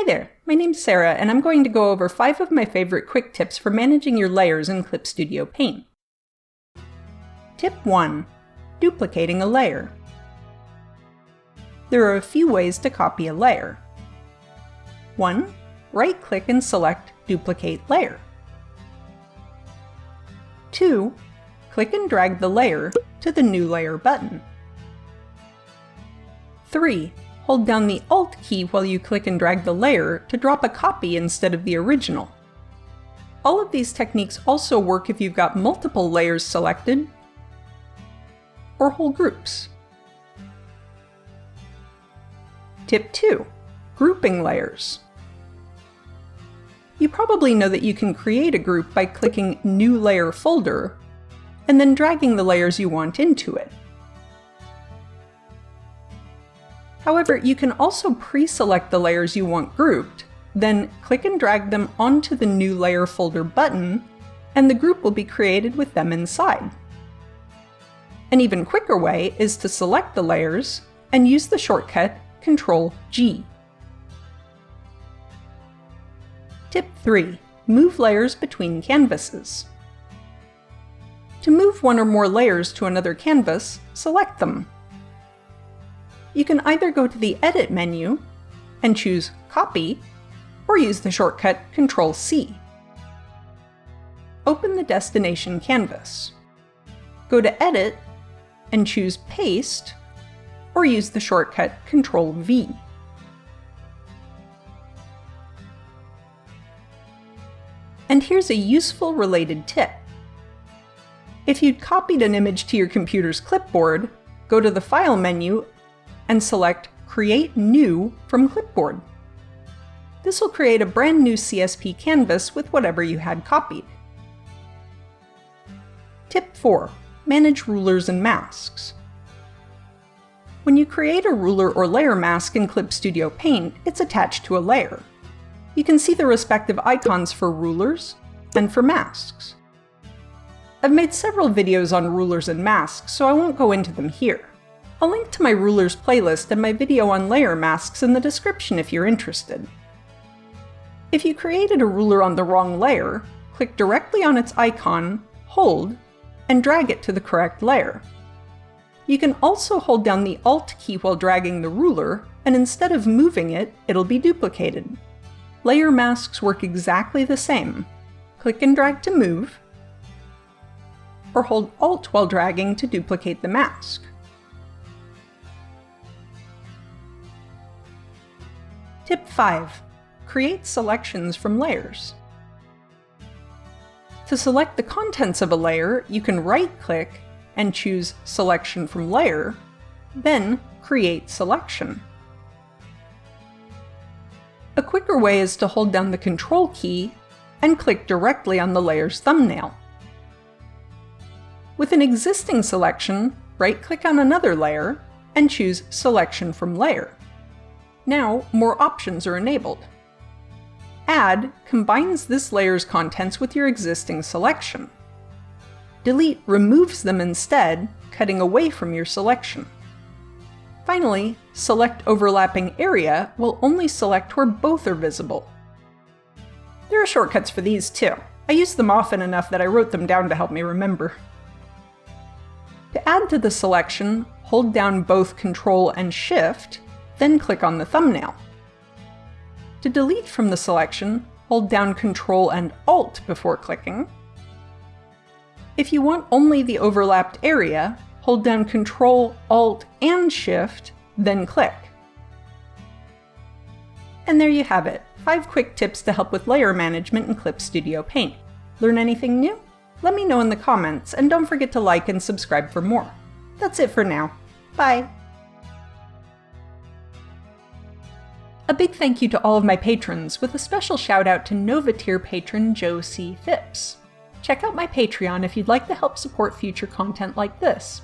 Hi there, my name's Sarah, and I'm going to go over 5 of my favorite quick tips for managing your layers in Clip Studio Paint. Tip 1. Duplicating a layer. There are a few ways to copy a layer. 1. Right-click and select Duplicate Layer. 2. Click and drag the layer to the New Layer button. 3. Hold down the Alt key while you click and drag the layer to drop a copy instead of the original. All of these techniques also work if you've got multiple layers selected or whole groups. Tip 2. Grouping layers. You probably know that you can create a group by clicking New Layer Folder and then dragging the layers you want into it. However, you can also pre-select the layers you want grouped, then click and drag them onto the New Layer Folder button, and the group will be created with them inside. An even quicker way is to select the layers and use the shortcut Ctrl-G. Tip 3. Move layers between canvases. To move one or more layers to another canvas, select them. You can either go to the Edit menu and choose Copy, or use the shortcut Ctrl-C. Open the destination canvas. Go to Edit and choose Paste, or use the shortcut Ctrl-V. And here's a useful related tip. If you'd copied an image to your computer's clipboard, go to the File menu and select Create New from Clipboard. This will create a brand new CSP canvas with whatever you had copied. Tip 4. Manage rulers and masks. When you create a ruler or layer mask in Clip Studio Paint, it's attached to a layer. You can see the respective icons for rulers and for masks. I've made several videos on rulers and masks, so I won't go into them here. I'll link to my rulers playlist and my video on layer masks in the description if you're interested. If you created a ruler on the wrong layer, click directly on its icon, hold, and drag it to the correct layer. You can also hold down the Alt key while dragging the ruler, and instead of moving it, it'll be duplicated. Layer masks work exactly the same. Click and drag to move, or hold Alt while dragging to duplicate the mask. Tip 5. Create selections from layers. To select the contents of a layer, you can right-click and choose Selection from Layer, then Create Selection. A quicker way is to hold down the Control key and click directly on the layer's thumbnail. With an existing selection, right-click on another layer and choose Selection from Layer. Now, more options are enabled. Add combines this layer's contents with your existing selection. Delete removes them instead, cutting away from your selection. Finally, Select Overlapping Area will only select where both are visible. There are shortcuts for these too. I use them often enough that I wrote them down to help me remember. To add to the selection, hold down both Ctrl and Shift, then click on the thumbnail. To delete from the selection, hold down Ctrl and Alt before clicking. If you want only the overlapped area, hold down Ctrl, Alt, and Shift, then click. And there you have it, 5 quick tips to help with layer management in Clip Studio Paint. Learn anything new? Let me know in the comments, and don't forget to like and subscribe for more. That's it for now. Bye! A big thank you to all of my patrons, with a special shout out to Nova Tier patron Joe C. Phipps. Check out my Patreon if you'd like to help support future content like this.